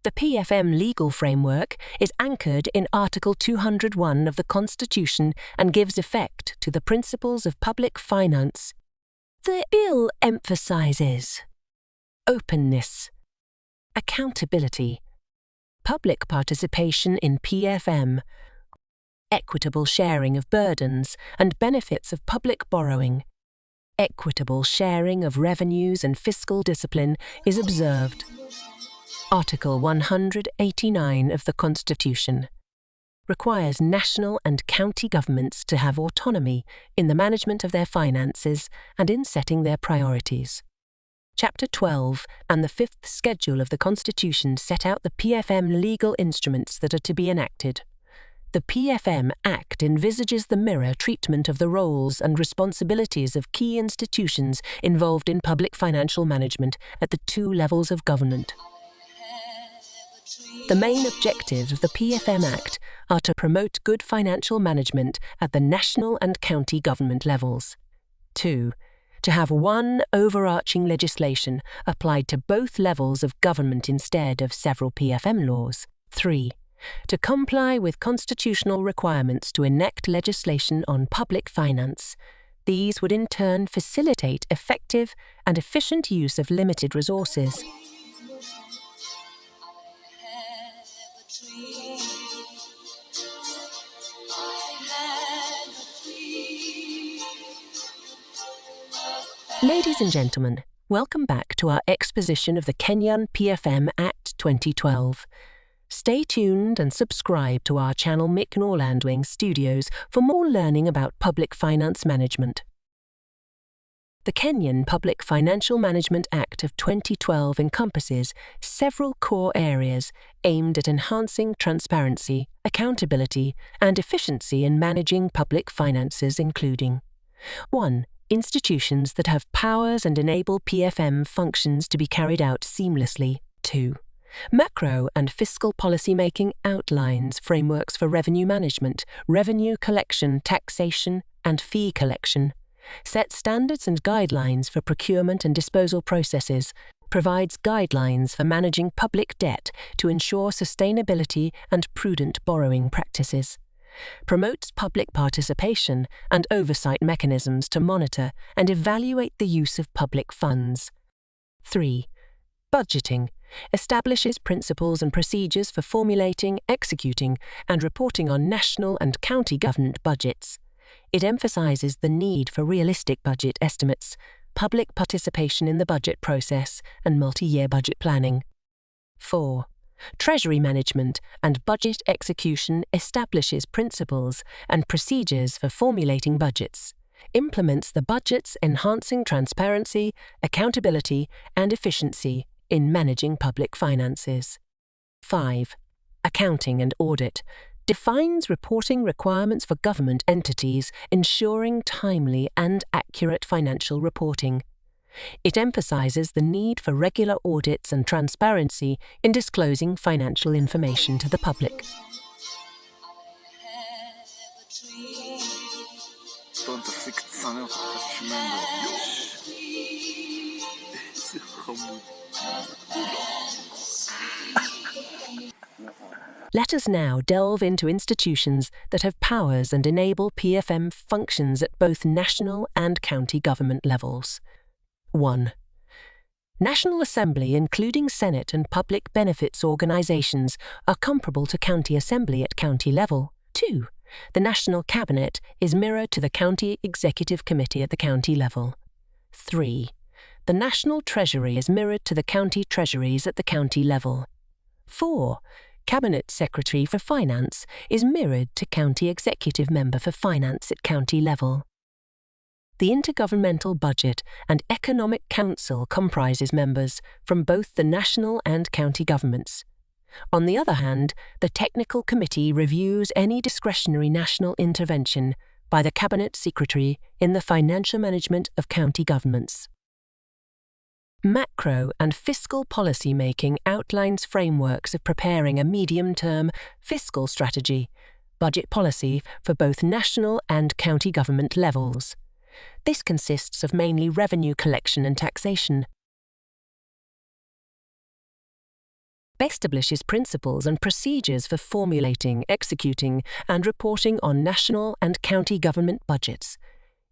The PFM legal framework is anchored in Article 201 of the Constitution and gives effect to the principles of public finance. The bill emphasises openness, accountability, public participation in PFM, equitable sharing of burdens and benefits of public borrowing. Equitable sharing of revenues and fiscal discipline is observed. Article 189 of the Constitution requires national and county governments to have autonomy in the management of their finances and in setting their priorities. Chapter 12 and the 5th Schedule of the Constitution set out the PFM legal instruments that are to be enacted. The PFM Act envisages the mirror treatment of the roles and responsibilities of key institutions involved in public financial management at the 2 levels of government. The main objectives of the PFM Act are to promote good financial management at the national and county government levels. 2. To have one overarching legislation applied to both levels of government instead of several PFM laws. 3. To comply with constitutional requirements to enact legislation on public finance. These would in turn facilitate effective and efficient use of limited resources. Ladies and gentlemen, welcome back to our exposition of the Kenyan PFM Act 2012. Stay tuned and subscribe to our channel Mick Norlandwing Studios for more learning about public finance management. The Kenyan Public Financial Management Act of 2012 encompasses several core areas aimed at enhancing transparency, accountability, and efficiency in managing public finances, including 1. Institutions that have powers and enable PFM functions to be carried out seamlessly. 2. Macro and fiscal policymaking outlines frameworks for revenue management, revenue collection, taxation, and fee collection. Set standards and guidelines for procurement and disposal processes. Provides guidelines for managing public debt to ensure sustainability and prudent borrowing practices. Promotes public participation and oversight mechanisms to monitor and evaluate the use of public funds. 3. Budgeting. Establishes principles and procedures for formulating, executing, and reporting on national and county government budgets. It emphasises the need for realistic budget estimates, public participation in the budget process, and multi-year budget planning. 4. Treasury management and budget execution establishes principles and procedures for formulating budgets, implements the budgets enhancing transparency, accountability, and efficiency in managing public finances. 5. Accounting and audit defines reporting requirements for government entities, ensuring timely and accurate financial reporting. It emphasises the need for regular audits and transparency in disclosing financial information to the public. Let us now delve into institutions that have powers and enable PFM functions at both national and county government levels. 1. National Assembly, including Senate and public benefits organisations, are comparable to County Assembly at county level. 2. The National Cabinet is mirrored to the County Executive Committee at the county level. 3. The National Treasury is mirrored to the county treasuries at the county level. 4. Cabinet Secretary for Finance is mirrored to County Executive Member for Finance at county level. The Intergovernmental Budget and Economic Council comprises members from both the national and county governments. On the other hand, the Technical Committee reviews any discretionary national intervention by the Cabinet Secretary in the financial management of county governments. Macro and fiscal policymaking outlines frameworks of preparing a medium-term fiscal strategy, budget policy for both national and county government levels. This consists of mainly revenue collection and taxation. establishes principles and procedures for formulating, executing, and reporting on national and county government budgets.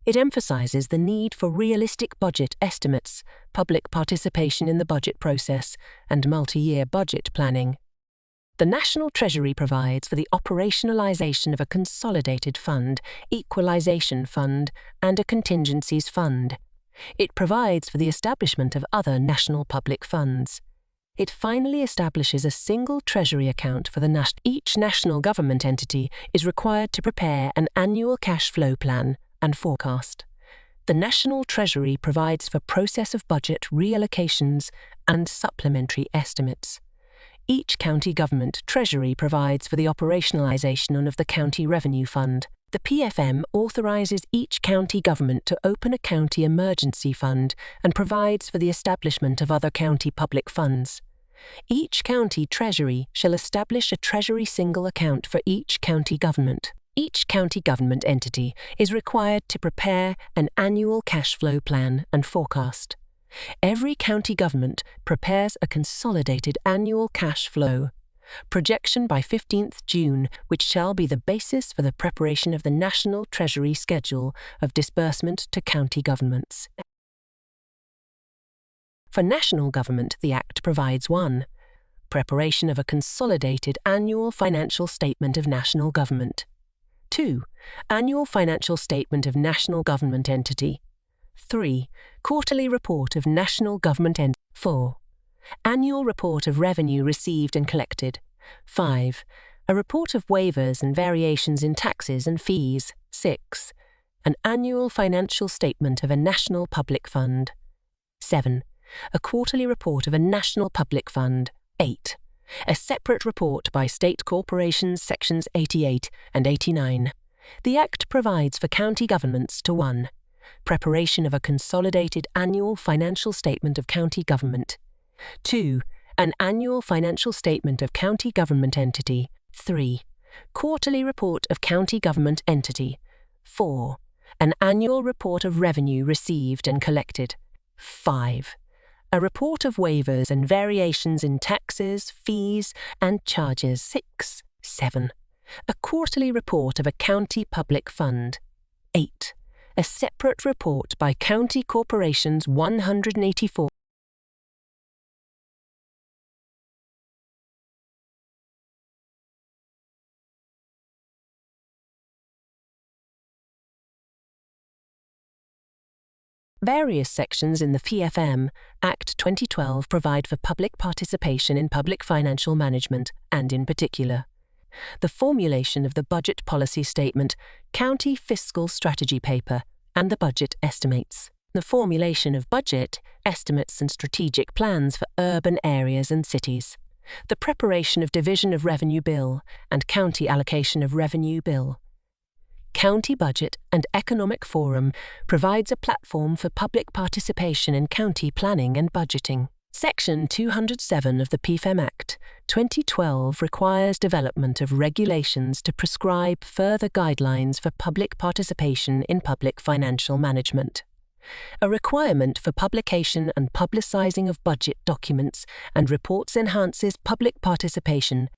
It emphasises the need for realistic budget estimates, public participation in the budget process, and multi-year budget planning. The National Treasury provides for the operationalisation of a consolidated fund, equalisation fund, and a contingencies fund. It provides for the establishment of other national public funds. It finally establishes a single Treasury account for each national government entity is required to prepare an annual cash flow plan and forecast. The National Treasury provides for process of budget reallocations and supplementary estimates. Each county government treasury provides for the operationalisation of the County Revenue Fund. The PFM authorises each county government to open a county emergency fund and provides for the establishment of other county public funds. Each county treasury shall establish a treasury single account for each county government. Each county government entity is required to prepare an annual cash flow plan and forecast. Every county government prepares a consolidated annual cash flow projection by 15th June, which shall be the basis for the preparation of the National Treasury Schedule of disbursement to county governments. For national government, the Act provides 1. Preparation of a consolidated annual financial statement of national government. 2. Annual financial statement of national government entity. 3. Quarterly report of national government entity. 4. Annual report of revenue received and collected. 5. A report of waivers and variations in taxes and fees. 6. An annual financial statement of a national public fund. 7. A quarterly report of a national public fund. 8. A separate report by state corporations sections 88 and 89. The Act provides for county governments to 1. Preparation of a consolidated annual financial statement of county government. 2. An annual financial statement of county government entity. 3. Quarterly report of county government entity. 4. An annual report of revenue received and collected. 5. A report of waivers and variations in taxes, fees, and charges. 6. 7. A quarterly report of a county public fund. 8. A separate report by county corporations 184. Various sections in the PFM Act 2012 provide for public participation in public financial management and, in particular, the formulation of the budget policy statement, county fiscal strategy paper, and the budget estimates, the formulation of budget, estimates and strategic plans for urban areas and cities, the preparation of division of revenue bill and county allocation of revenue bill. County Budget and Economic Forum provides a platform for public participation in county planning and budgeting. Section 207 of the PFM Act 2012 requires development of regulations to prescribe further guidelines for public participation in public financial management. A requirement for publication and publicising of budget documents and reports enhances public participation.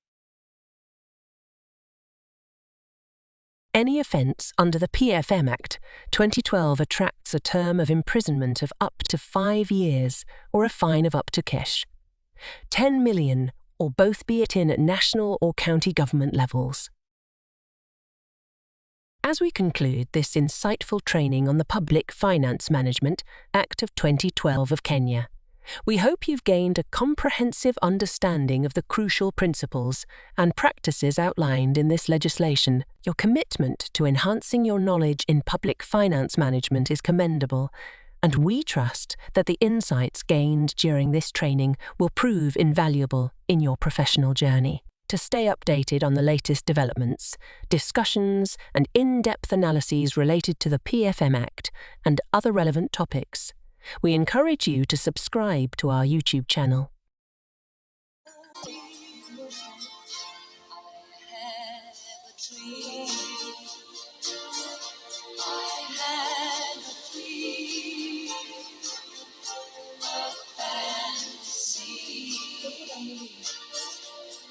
Any offence under the PFM Act 2012 attracts a term of imprisonment of up to 5 years or a fine of up to cash 10 million, or both, be it in national or county government levels. As we conclude this insightful training on the Public Finance Management Act of 2012 of Kenya, we hope you've gained a comprehensive understanding of the crucial principles and practices outlined in this legislation. Your commitment to enhancing your knowledge in public finance management is commendable, and we trust that the insights gained during this training will prove invaluable in your professional journey. To stay updated on the latest developments, discussions, and in-depth analyses related to the PFM Act and other relevant topics, we encourage you to subscribe to our YouTube channel.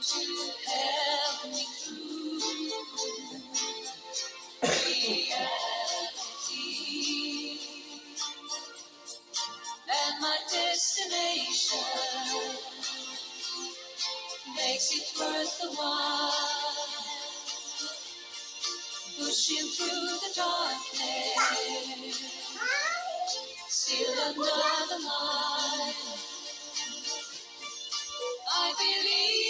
to help me through reality. And my destination makes it worth the while. Pushing through the darkness, still another mile. I believe